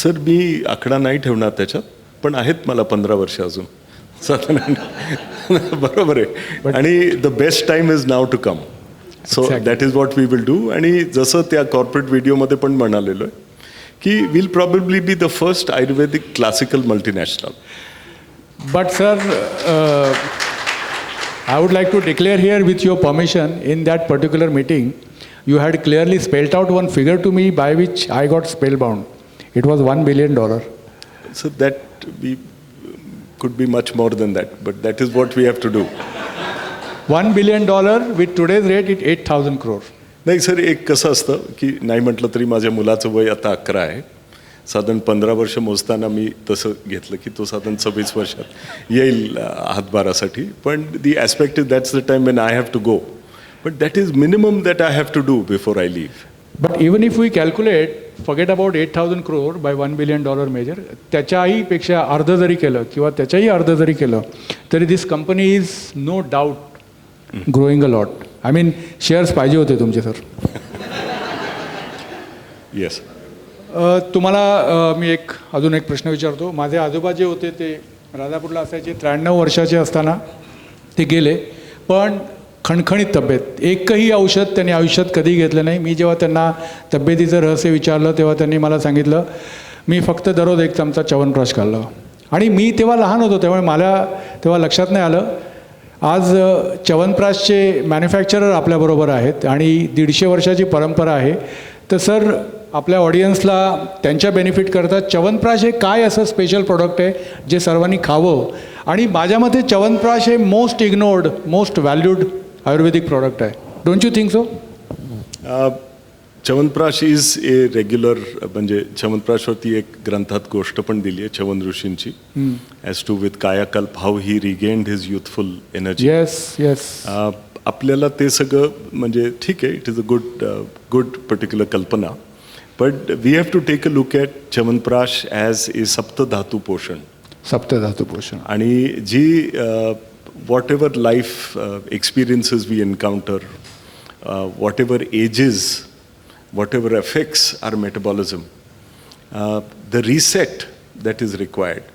Sir मी आकडा नाही ठेवणार त्याच्यात, पण आहेत मला 15 वर्ष अजून साधारण. बरोबर आहे. आणि the best time is now to come. So that is what we will do. आणि जसं त्या कॉर्पोरेट व्हिडिओमध्ये पण म्हणालेलो आहे की will probably be the first Ayurvedic classical multinational. But sir, I would like to declare here with your permission, in that particular meeting, you had clearly spelled out one figure to me by which I got spellbound. It was $1 billion. So that we could be much more than that, but that is what we have to do. $1 billion with today's rate, it 8,000 crore. नाही sir, एक कसं असतं की नाही म्हटलं तरी माझ्या मुलाचं वय आता 11 आहे. साधारण 15 वर्ष मोजताना मी तसं घेतलं की तो साधारण 26 वर्षात येईल हातभारासाठी. पण the aspect is that's the time when I have to go, but that is minimum that I have to do before I leave. But even if we calculate, forget about 8,000 crore by $1 billion measure, त्याच्याही पेक्षा अर्ध जरी केलं किंवा त्याच्याही अर्ध जरी केलं तरी this company is no doubt growing a lot. I mean shares पाहिजे होते तुमचे सर. येस. तुम्हाला मी अजून एक प्रश्न विचारतो. माझे आजोबा जे होते ते राजापूरला असायचे. 93 वर्षाचे असताना ते गेले, पण खणखणीत तब्येत. एकही औषध त्यांनी आयुष्यात कधी घेतलं नाही. मी जेव्हा त्यांना तब्येतीचं रहस्य विचारलं तेव्हा त्यांनी मला सांगितलं मी फक्त दररोज 1 चमचा च्यवनप्राश खाल्लं. आणि मी तेव्हा लहान होतो त्यामुळे मला तेव्हा लक्षात नाही आलं. आज च्यवनप्राशचे मॅन्युफॅक्चरर आपल्याबरोबर आहेत आणि 150 वर्षाची परंपरा आहे. तर सर, आपल्या ऑडियन्सला त्यांच्या बेनिफिट करता च्यवनप्राश हे काय असं स्पेशल प्रोडक्ट आहे जे सर्वांनी खावं? आणि माझ्या मते च्यवनप्राश हे most ignored, most valued Ayurvedic product आहे. Don't you think so? Chyawanprash is a regular, म्हणजे च्यवनप्राशवरती एक ग्रंथात गोष्ट पण दिली आहे च्यवन ऋषींची, as to with kayakalp how he regained his youthful energy. Yes yes. आपल्याला ते सगळं म्हणजे ठीक आहे, it is a good particular kalpana, but we have to take a look at chyawanprash as a saptadhatu poshan. सप्तधातू पोषण. आणि जी whatever life experiences we encounter, whatever ages, whatever affects our metabolism, the reset that is required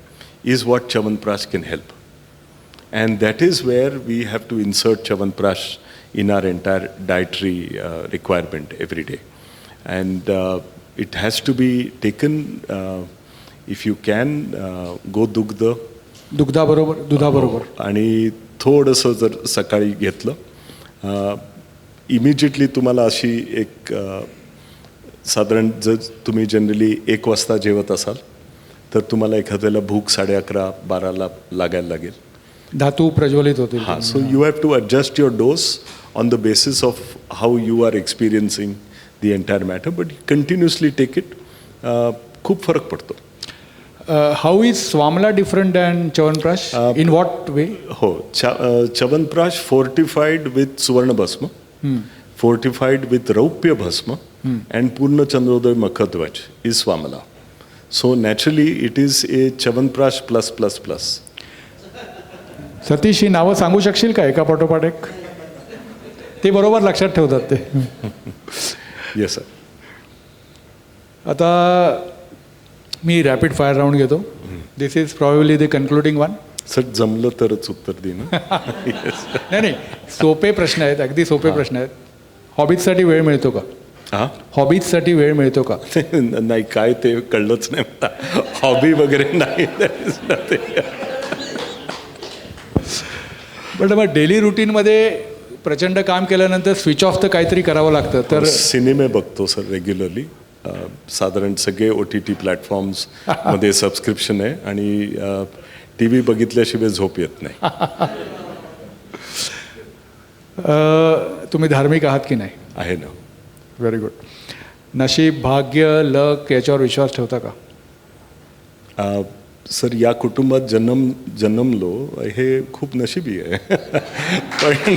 is what Chyawanprash can help. And that is where we have to insert Chyawanprash in our entire dietary requirement every day. And it has to be taken, if you can, go dugdha, दुधाबरोबर आणि थोडंसं जर सकाळी घेतलं, immediately तुम्हाला अशी एक साधारण जर तुम्ही जनरली 1 वाजता जेवत असाल तर तुम्हाला एखाद्याला भूक 11:30-12ला लागायला लागेल. धातू प्रज्वलित होतील. हां. So you have to adjust your dose on the basis of how you are experiencing the entire matter, but continuously take it. खूप फरक पडतो. How is Swamala different than chyawanprash in what way? हो, च्यवनप्राश फोर्टिफाईड विथ सुवर्ण भस्म, fortified with रौप्य भस्म, and पूर्ण चंद्रोदय मखध्वज is Swamala. So naturally it is a chyawanprash plus plus plus. Satish, ही नावं सांगू शकशील का एका पाठोपाठ एक? ते बरोबर लक्षात ठेवतात ते. Yes sir. आता मी रॅपिड फायर राऊंड घेतो. This is probably the concluding one. Sir जमलं तरच उत्तर देईन. नाही नाही, सोपे प्रश्न आहेत, अगदी सोपे प्रश्न आहेत. हॉबीजसाठी वेळ मिळतो का? हां, हॉबीजसाठी वेळ मिळतो का? नाही, काय ते कळलंच नाही मला. हॉबी वगैरे नाही. बट मग डेली रुटीनमध्ये प्रचंड काम केल्यानंतर स्विच ऑफ तर काहीतरी करावं लागतं. तर सिनेमे बघतो सर रेग्युलरली. साधारण सगळे OTT प्लॅटफॉर्म्स मध्ये सबस्क्रिप्शन आहे आणि टी व्ही बघितल्याशिवाय झोप येत नाही. तुम्ही धार्मिक आहात की नाही? आहे ना. Very good. नशीब, भाग्य, लक याच्यावर विश्वास ठेवता का? सर, या कुटुंबात जन्मलो हे खूप नशिबी आहे. पण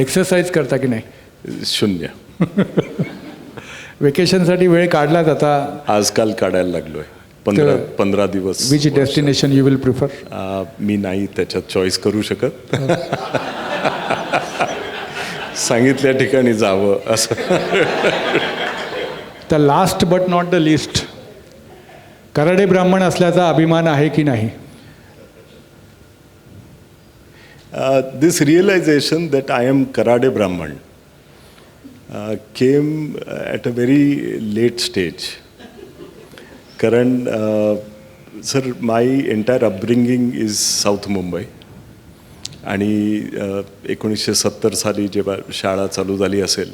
एक्सरसाइज करता की नाही? 0. वेकेशनसाठी वेळ काढला जाता? आजकाल काढायला लागलोय. 15 दिवस. Which destination you will prefer? मी नाही त्याच्यात चॉईस करू शकत. सांगितल्या ठिकाणी जावं असं. तर last but not the list, Karade ब्राह्मण असल्याचा अभिमान आहे की नाही? This realization that I am Karade Brahman came at a very late stage. Karan, sir, my entire upbringing is South Mumbai. आणि 1970 साली जेव्हा शाळा चालू झाली असेल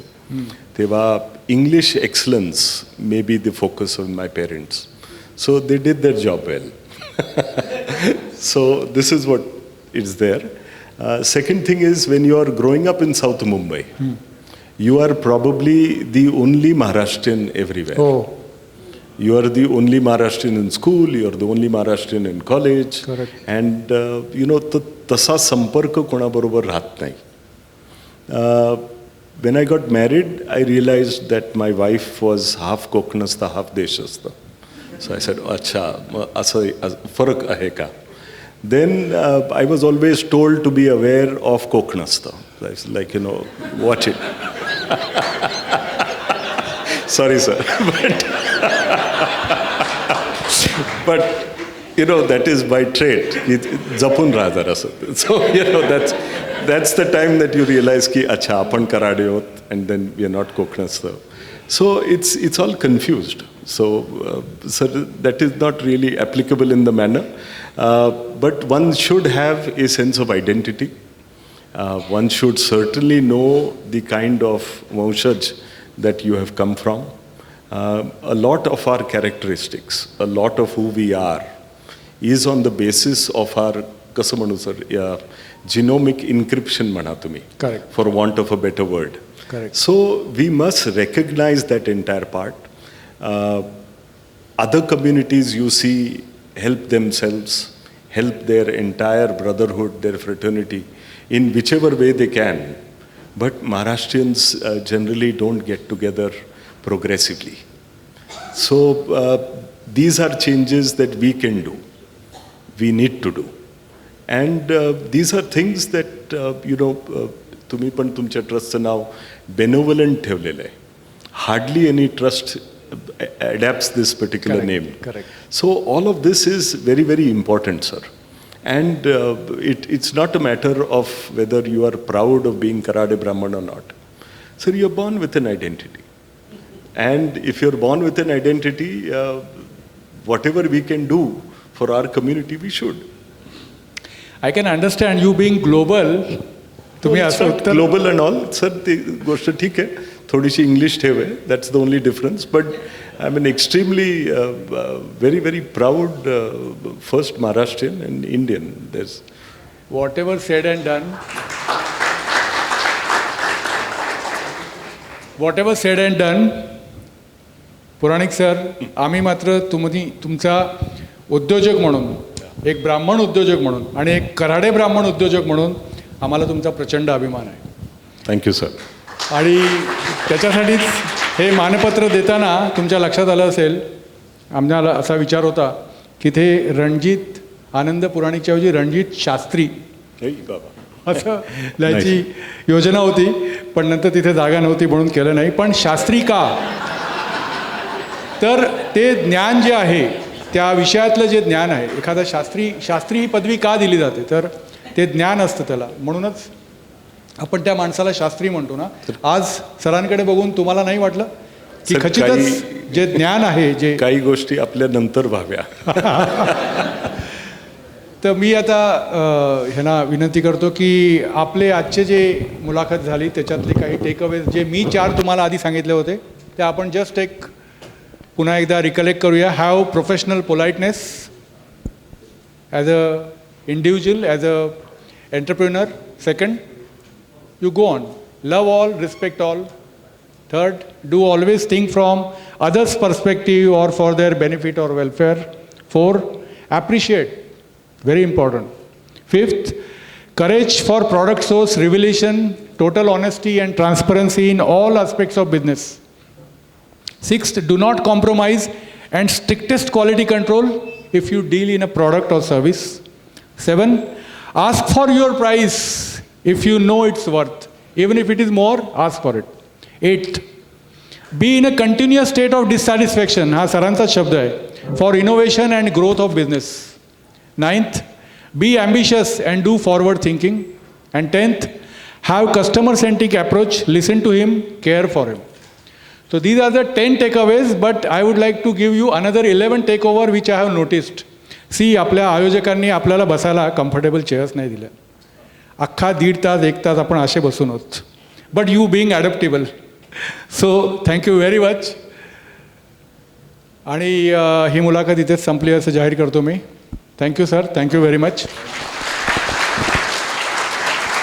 तेव्हा English excellence may be the focus of my parents. So they did their job well. So this is what it's there. Second thing is, when you are growing up in South Mumbai, you are probably the only Maharashtrian everywhere. Oh. You are the only Maharashtrian in school, you are the only Maharashtrian in college. Correct. And तसा संपर्क कोणाबरोबर राहत नाही. When I got married, I realized that my wife was half Kokanastha, half Deshastha. So I said, अच्छा, असं फरक आहे का? Then I was always told to be aware of Koknastha. Like, watch it. Sorry, sir. But that is by trait. Japun raha jara. So, that's the time that you realize ki, acha, apan karade hot, and then we are not Koknastha. So, it's all confused. So, sir, that is not really applicable in the manner. But one should have a sense of identity. One should certainly know the kind of vanshaj that you have come from. A lot of our characteristics, a lot of who we are, is on the basis of our कसं म्हणू sir, genomic encryption म्हणा तुम्ही. Correct. For want of a better word. Correct. So we must recognize that entire part. Other communities you see help themselves, help their entire brotherhood, their fraternity, in whichever way they can. But Maharashtrians generally don't get together progressively. So these are changes that we can do, we need to do. And these are things that, तुम्ही पण तुमच्या ट्रस्टचं नाव बेनोवलंट ठेवलेलं आहे. Hardly any trust adapts this particular Correct. name. Correct. So all of this is very, very important, sir. And it's not a matter of whether you are proud of being Karade Brahman or not. Sir, you're born with an identity. And if you're born with an identity, whatever we can do for our community, we should. I can understand you being global. तुम्ही असं उत्तर global and all sir, ती गोष्ट ठीक आहे, थोडीशी English ठेव आहे, that's the only difference. But I am extremely very very proud first Maharashtrian and Indian. There's whatever said and done, whatever said and done, Puranik sir, आम्ही मात्र तुमचा उद्योजक म्हणून, एक ब्राह्मण उद्योजक म्हणून आणि एक कऱ्हाडे ब्राह्मण उद्योजक म्हणून आम्हाला तुमचा प्रचंड अभिमान आहे. Thank you sir. आणि त्याच्यासाठीच हे मानपत्र देताना तुमच्या लक्षात आलं असेल, आम्हाला असा विचार होता की ते रणजित आनंद पुराणिकच्या ऐवजी रणजित शास्त्री बाबा असं लिहायची योजना होती, पण नंतर तिथे जागा नव्हती म्हणून केलं नाही. पण शास्त्री का, तर ते ज्ञान जे आहे, त्या विषयातलं जे ज्ञान आहे, एखादा शास्त्री ही पदवी का दिली जाते, तर ते ज्ञान असतं त्याला, म्हणूनच आपण त्या माणसाला शास्त्री म्हणतो ना. आज सरांकडे बघून तुम्हाला नाही वाटलं की खचितच जे ज्ञान आहे, जे काही गोष्टी आपल्या नंतर व्हाव्या. तर मी आता ह्यांना विनंती करतो की आपले आजचे जे मुलाखत झाली त्याच्यातले काही टेकअवेज जे मी 4 तुम्हाला आधी सांगितले होते ते आपण जस्ट एक पुन्हा एकदा रिकलेक्ट करूया. Have professional politeness as a individual, as a entrepreneur. Second, you go on. Love all, respect all. Third, do always think from others' perspective or for their benefit or welfare. 4, appreciate. Very important. 5th, courage for product source revelation, total honesty and transparency in all aspects of business. 6th, do not compromise and strictest quality control if you deal in a product or service. 7, ask for your price if you know its worth. Even if it is more, ask for it. 8, be in a continuous state of dissatisfaction. हा सरांचा शब्द आहे. For innovation and growth of business. 9th, be ambitious and do forward thinking. And 10th, have customer-centric approach, listen to him, care for him. So these are the 10 takeaways, but I would like to give you another 11 takeover which I have noticed. See, आपल्या आयोजकांनी आपल्याला बसायला comfortable chairs नाही दिल्या. अख्खा 1.5 तास 1 तास आपण असे बसून आहोत. But you being adaptable, so thank you very much. आणि ही मुलाखत इथेच संपली असं जाहीर करतो मी. Thank you sir, thank you very much.